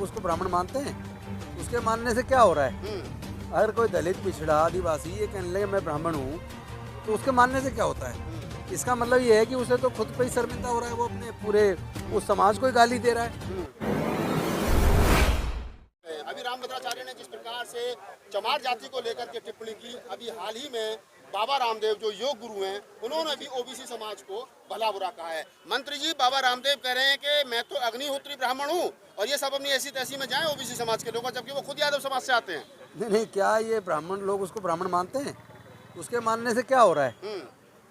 उसको ब्राह्मण मानते हैं? उसके मानने से क्या हो रहा है? अगर कोई दलित, पिछड़ा, आदिवासी ये कहने लगे मैं ब्राह्मण हूँ, तो उसके मानने से क्या होता है? इसका मतलब ये है कि उसे तो खुद पे ही शर्मिंदा हो रहा है, वो अपने पूरे उस समाज को ही गाली दे रहा है। अभी रामभद्राचार्य ने जिस प्रकार से चमार जाति को लेकर के टिप्पणी की, अभी हाल ही में बाबा रामदेव जो योग गुरु हैं, उन्होंने भी ओबीसी समाज को भला बुरा कहा है। मंत्री जी, बाबा रामदेव कह रहे हैं कि मैं तो अग्निहोत्री ब्राह्मण हूँ और ये सब अपनी ऐसी तैसी में जाएं ओबीसी समाज के लोग, जबकि वो खुद यादव समाज से आते हैं। नहीं, क्या ये ब्राह्मण लोग उसको ब्राह्मण मानते हैं? उसके मानने से क्या हो रहा है?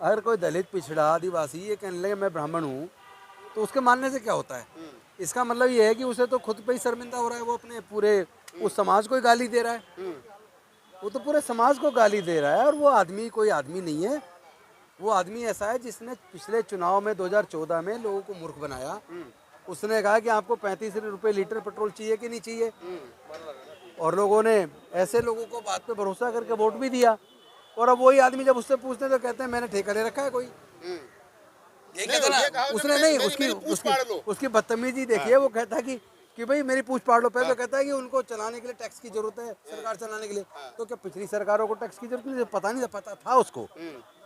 अगर कोई दलित, पिछड़ा, आदिवासी ये कहने लगे मैं ब्राह्मण हूँ, तो उसके मानने से क्या होता है? इसका मतलब ये है कि उसे तो खुद पे ही शर्मिंदा हो रहा है, वो अपने पूरे उस समाज को ही गाली दे रहा है। वो तो पूरे समाज को गाली दे रहा है। और वो आदमी कोई आदमी नहीं है, वो आदमी ऐसा है जिसने पिछले चुनाव में 2014 में लोगों को मूर्ख बनाया। उसने कहा कि आपको 35 रुपये लीटर पेट्रोल चाहिए कि नहीं चाहिए, और लोगों ने ऐसे लोगों को बात पे भरोसा करके वोट भी दिया। और अब वही आदमी जब उससे पूछते हैं तो कहते हैं मैंने ठेका ले रखा है कोई। ये कहता ना उसने नहीं, उसकी बदतमीजी देखिए। वो कहता है कि भाई मेरी पूछ पाड़ लो। पहले तो कहता है कि उनको चलाने के लिए टैक्स की जरूरत है, सरकार चलाने के लिए। तो क्या पिछली सरकारों को टैक्स की जरूरत नहीं? पता नहीं था, पता था उसको।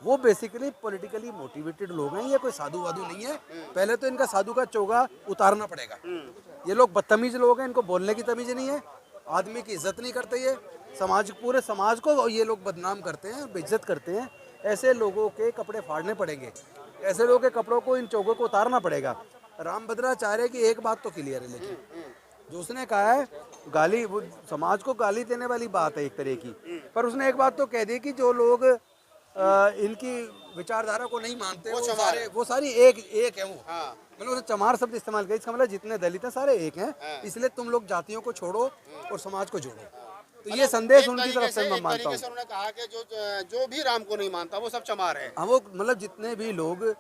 वो बेसिकली पॉलिटिकली मोटिवेटेड लोग हैं, ये कोई साधु वाधु नहीं है। पहले तो इनका साधु का चोगा उतारना पड़ेगा। ये लोग बदतमीज लोग हैं, इनको बोलने की तमीज नहीं है, आदमी की इज्जत नहीं करते, ये समाज, पूरे समाज को ये लोग बदनाम करते हैं, बेइज्जत करते हैं। ऐसे लोगों के कपड़े फाड़ने पड़ेंगे, ऐसे लोगों के कपड़ों को, इन चौकों को उतारना पड़ेगा। रामभद्राचार्य की एक बात तो क्लियर है, लेकिन जो उसने कहा है गाली, वो समाज को गाली देने वाली बात है एक तरह की। पर उसने एक बात तो कह दी कि जो लोग इनकी विचारधारा को नहीं मानते वो सारी एक है वो। मतलब उसने चमार शब्द इस्तेमाल किया। इसका मतलब जितने दलित हैं सारे एक हैं, इसलिए तुम लोग जातियों को छोड़ो और समाज को जोड़ो। तो ये संदेश उनकी तरफ से मैं मानता हूँ। उन्होंने कहा कि जो भी राम को नहीं मानता वो सब चमार है। हाँ, वो मतलब जितने भी लोग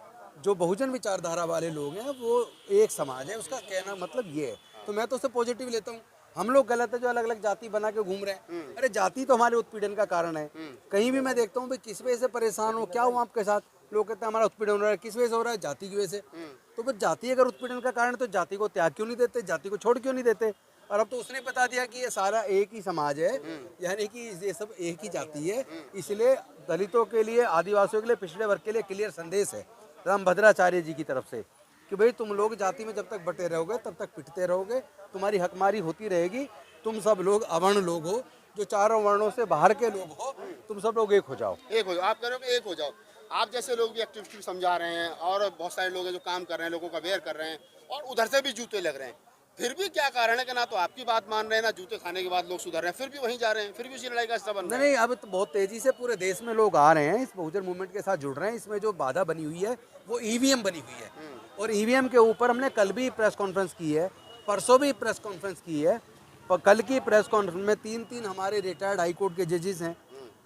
जो बहुजन विचारधारा वाले लोग हैं वो एक समाज है, उसका कहना मतलब ये है। तो मैं तो उसे पॉजिटिव लेता हूँ। हम लोग गलत है जो अलग अलग जाति बना के घूम रहे हैं। अरे जाति तो हमारे उत्पीड़न का कारण है। कहीं भी मैं देखता हूँ भाई किस वजह से परेशान हो, क्या हुआ आपके साथ, लोग कहते हैं हमारा उत्पीड़न हो रहा है। किस वजह से हो रहा है? जाति की वजह से। तो फिर जाति अगर उत्पीड़न का कारण है तो जाति को त्याग क्यों नहीं देते, जाति को छोड़ क्यों नहीं देते? और अब तो उसने बता दिया कि ये सारा एक ही समाज है, यानी कि ये सब एक ही जाति है। इसलिए दलितों के लिए, आदिवासियों के लिए, पिछड़े वर्ग के लिए क्लियर संदेश है रामभद्राचार्य जी की तरफ से कि भाई तुम लोग जाति में जब तक बटे रहोगे तब तक पिटते रहोगे, तुम्हारी हकमारी होती रहेगी। तुम सब लोग अवर्ण लोग हो, जो चारों वर्णों से बाहर के लोग हो, तुम सब लोग एक हो जाओ। एक हो जाओ, आप कह रहे हो कि एक हो जाओ। आप जैसे लोग भी एक्टिविटी समझा रहे हैं और बहुत सारे लोग हैं जो काम कर रहे हैं, लोगों का अवेयर कर रहे हैं, और उधर से भी जूते लग रहे हैं। फिर भी क्या कारण है कि ना तो आपकी बात मान रहे हैं, ना जूते खाने के बाद लोग सुधर रहे हैं, फिर भी वहीं जा रहे हैं, फिर भी उसी लड़ाई का हिस्सा बन रहे हैं। नहीं, अब तो बहुत तेजी से पूरे देश में लोग आ रहे हैं, इस बहुजन मूवमेंट के साथ जुड़ रहे हैं। इसमें जो बाधा बनी हुई है वो ईवीएम बनी हुई है। और ईवीएम के ऊपर हमने कल भी प्रेस कॉन्फ्रेंस की है, परसों भी प्रेस कॉन्फ्रेंस की है। कल की प्रेस कॉन्फ्रेंस में तीन हमारे रिटायर्ड हाई कोर्ट के जजेस हैं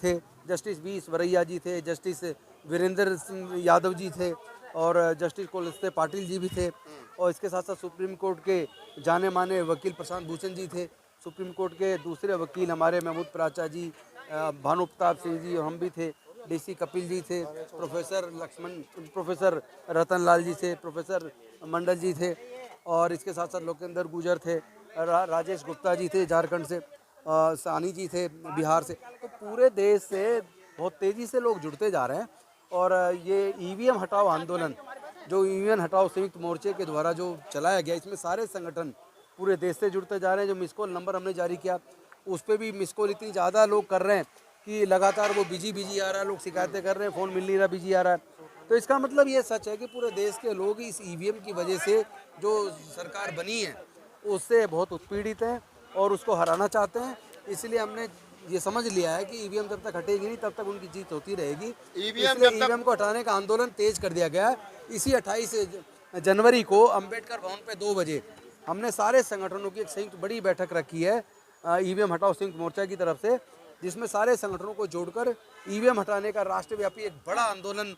थे। जस्टिस वी स्वरैया जी थे, जस्टिस वीरेंद्र सिंह यादव जी थे, और जस्टिस कोलस्ते पाटिल जी भी थे। और इसके साथ साथ सुप्रीम कोर्ट के जाने माने वकील प्रशांत भूषण जी थे। सुप्रीम कोर्ट के दूसरे वकील हमारे महमूद प्राचा जी, भानु प्रताप सिंह जी, और हम भी थे। डीसी कपिल जी थे, प्रोफेसर रतन लाल जी थे, प्रोफेसर मंडल जी थे, और इसके साथ साथ लोकेंद्र गुजर थे, राजेश गुप्ता जी थे झारखंड से, सानी जी थे बिहार से। तो पूरे देश से बहुत तेज़ी से लोग जुड़ते जा रहे हैं। और ये ईवीएम हटाओ आंदोलन, जो ईवीएम हटाओ संयुक्त मोर्चे के द्वारा जो चलाया गया, इसमें सारे संगठन पूरे देश से जुड़ते जा रहे हैं। जो मिस कॉल नंबर हमने जारी किया उस पर भी मिस कॉल इतनी ज़्यादा लोग कर रहे हैं कि लगातार वो बिजी आ रहा है, लोग शिकायतें कर रहे हैं, फ़ोन मिल नहीं रहा, बिजी आ रहा है। तो इसका मतलब ये सच है कि पूरे देश के लोग इस ईवीएम की वजह से जो सरकार बनी है उससे बहुत उत्पीड़ित हैं और उसको हराना चाहते हैं। इसलिए हमने ये समझ लिया है कि ईवीएम जब तक हटेगी नहीं तब तक उनकी जीत होती रहेगी। ईवीएम को हटाने का आंदोलन तेज कर दिया गया है। इसी 28 जनवरी को अंबेडकर भवन पे 2 बजे हमने सारे संगठनों की एक संयुक्त बड़ी बैठक रखी है ईवीएम हटाओ संयुक्त मोर्चा की तरफ से, जिसमें सारे संगठनों को जोड़कर ईवीएम हटाने का राष्ट्रव्यापी एक बड़ा आंदोलन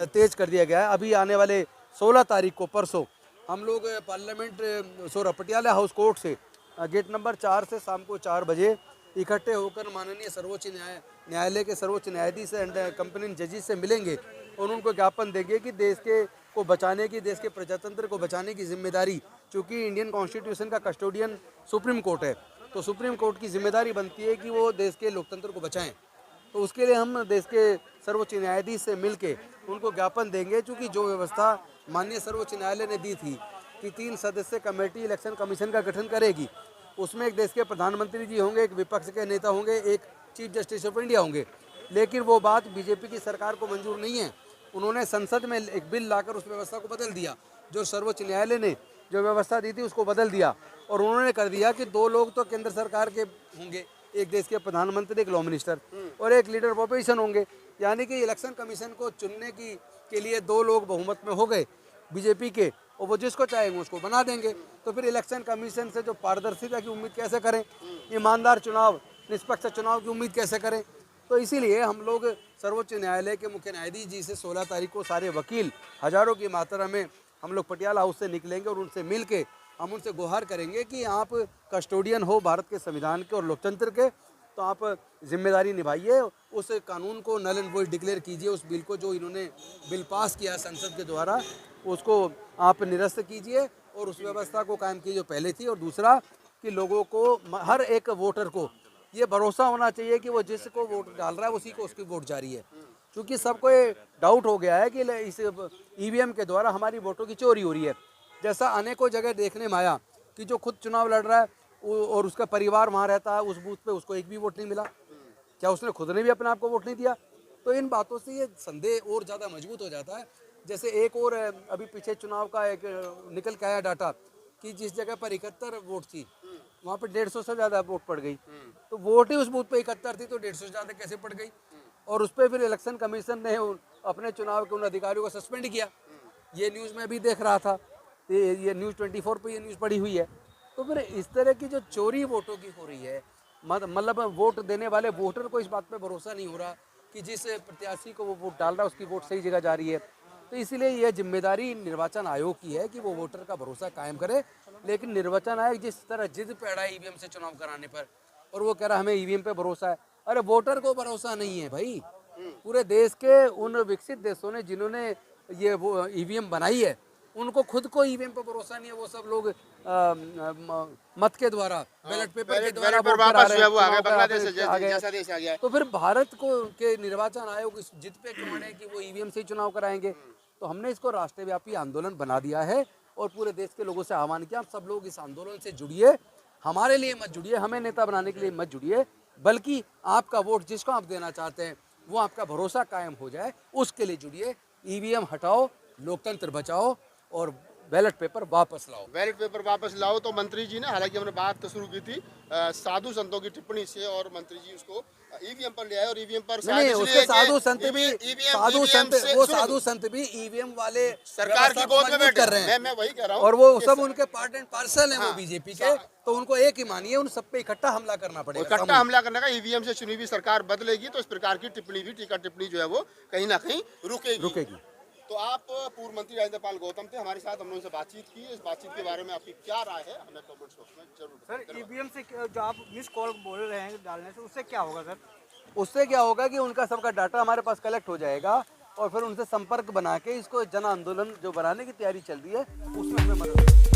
तेज कर दिया गया है। अभी आने वाले 16 तारीख को, परसों, हम लोग पार्लियामेंट पटियाला हाउस कोर्ट से गेट नंबर 4 से शाम को 4 बजे इकट्ठे होकर माननीय सर्वोच्च न्यायालय के सर्वोच्च न्यायाधीश एंड कंपनी जजेस से मिलेंगे और उनको ज्ञापन देंगे कि देश को बचाने की, देश के प्रजातंत्र को बचाने की जिम्मेदारी चूँकि इंडियन कॉन्स्टिट्यूशन का कस्टोडियन सुप्रीम कोर्ट है, तो सुप्रीम कोर्ट की जिम्मेदारी बनती है कि वो देश के लोकतंत्र को बचाएं। तो उसके लिए हम देश के सर्वोच्च न्यायाधीश से मिलके उनको ज्ञापन देंगे, चूँकि जो व्यवस्था माननीय सर्वोच्च न्यायालय ने दी थी कि 3 सदस्य कमेटी इलेक्शन कमीशन का गठन करेगी, उसमें एक देश के प्रधानमंत्री जी होंगे, एक विपक्ष के नेता होंगे, एक चीफ जस्टिस ऑफ इंडिया होंगे। लेकिन वो बात बीजेपी की सरकार को मंजूर नहीं है। उन्होंने संसद में एक बिल लाकर उस व्यवस्था को बदल दिया। जो सर्वोच्च न्यायालय ने जो व्यवस्था दी थी उसको बदल दिया, और उन्होंने कर दिया कि 2 लोग तो केंद्र सरकार के होंगे, एक देश के प्रधानमंत्री, एक लॉ मिनिस्टर, और एक लीडर ऑफ ऑपोजिशन होंगे। यानी कि इलेक्शन कमीशन को चुनने के लिए 2 लोग बहुमत में हो गए बीजेपी के, और वो जिसको चाहेंगे उसको बना देंगे। तो फिर इलेक्शन कमीशन से जो पारदर्शिता की उम्मीद कैसे करें, ईमानदार चुनाव, निष्पक्ष चुनाव की उम्मीद कैसे करें। तो इसीलिए हम लोग सर्वोच्च न्यायालय के मुख्य न्यायाधीश जी से 16 तारीख को सारे वकील हजारों की मात्रा में हम लोग पटियाला हाउस से निकलेंगे, और उनसे मिल के हम उनसे गुहार करेंगे कि आप कस्टोडियन हो भारत के संविधान के और लोकतंत्र के, तो आप जिम्मेदारी निभाइए, उस कानून को नल एंड वॉइड डिक्लेयर कीजिए, उस बिल को जो इन्होंने बिल पास किया संसद के द्वारा उसको आप निरस्त कीजिए और उस व्यवस्था को कायम कीजिए जो पहले थी। और दूसरा कि लोगों को, हर एक वोटर को ये भरोसा होना चाहिए कि वो जिसको वोट डाल रहा है उसी को उसकी वोट जारी है। क्योंकि सबको ये डाउट हो गया है कि इस ईवीएम के द्वारा हमारी वोटों की चोरी हो रही है। जैसा अनेकों जगह देखने में आया कि जो खुद चुनाव लड़ रहा है और उसका परिवार वहाँ रहता है, उस बूथ पे उसको एक भी वोट नहीं मिला, क्या उसने खुद ने भी अपने आप को वोट नहीं दिया। तो इन बातों से ये संदेह और ज़्यादा मजबूत हो जाता है। जैसे एक और अभी पीछे चुनाव का एक निकल के आया डाटा कि जिस जगह पर 71 वोट थी वहाँ पर 150 से ज़्यादा वोट पड़ गई। तो वोट ही उस बूथ पे 71 थी, तो 150 से ज़्यादा कैसे पड़ गई। और उस पर फिर इलेक्शन कमीशन ने अपने चुनाव के उन अधिकारियों को सस्पेंड किया। ये न्यूज़ में भी देख रहा था, ये न्यूज़ 24 पे ये न्यूज़ पड़ी हुई है। तो फिर इस तरह की जो चोरी वोटों की हो रही है, मतलब वोट देने वाले वोटर को इस बात पे भरोसा नहीं हो रहा कि जिस प्रत्याशी को वो वोट डाल रहा है उसकी वोट सही जगह जा रही है। तो इसीलिए यह जिम्मेदारी निर्वाचन आयोग की है कि वो वोटर का भरोसा कायम करे। लेकिन निर्वाचन आयोग जिस तरह जिद पे अड़ा है ईवीएम से चुनाव कराने पर, और वो कह रहा है हमें ईवीएम पे भरोसा है, अरे वोटर को भरोसा नहीं है भाई। पूरे देश के उन विकसित देशों ने जिन्होंने ये वो ईवीएम बनाई है उनको खुद को ईवीएम पर भरोसा नहीं है। वो सब लोग मत के द्वारा, बैलेट पेपर के द्वारा वोट करा रहे हैं। तो फिर भारत को के निर्वाचन आयोग इस जिद पे क्यों अड़े कि वो ईवीएम से ही चुनाव कराएंगे। तो हमने इसको राष्ट्रव्यापी आंदोलन बना दिया है और पूरे देश के लोगों से आह्वान किया, आप सब लोग इस आंदोलन से जुड़िए, हमारे लिए मत जुड़िए, हमें नेता बनाने के लिए मत जुड़िए, बल्कि आपका वोट जिसको आप देना चाहते हैं वो आपका भरोसा कायम हो जाए उसके लिए जुड़िए। ईवीएम हटाओ, लोकतंत्र बचाओ और बैलेट पेपर वापस लाओ। बैलेट पेपर वापस लाओ। तो मंत्री जी ने, हालांकि हमने बात शुरू की थी साधु संतों की टिप्पणी से, और मंत्री जी उसको ईवीएम पर ले आए, और ईवीएम पर नहीं, उसके साधु संत भी ईवीएम वाले सरकार की गोद में बैठ कर रहे हैं। मैं वही कह रहा हूँ, और वो सब उनके पार्ट एंड पार्सल हैं, वो बीजेपी के। तो उनको एक ही मानिए, उन सब पे इकट्ठा हमला करना पड़ेगा। इकट्ठा हमला करने का, ईवीएम से चुनी हुई सरकार बदलेगी तो इस प्रकार की टिप्पणी भी, टीका टिप्पणी जो है वो कहीं ना कहीं रुकेगी। तो आप पूर्व मंत्री राजेंद्र पाल गौतम थे हमारे साथ, हमने उनसे बातचीत की। इस बातचीत के बारे में आपकी क्या राय है हमें कमेंट बॉक्स में जरूर। सर ईवीएम से जो आप मिस कॉल बोल रहे हैं डालने से, उससे क्या होगा सर? उससे क्या होगा कि उनका सबका डाटा हमारे पास कलेक्ट हो जाएगा और फिर उनसे संपर्क बना के इसको जन आंदोलन जो बनाने की तैयारी चल रही है उसमें हमें मदद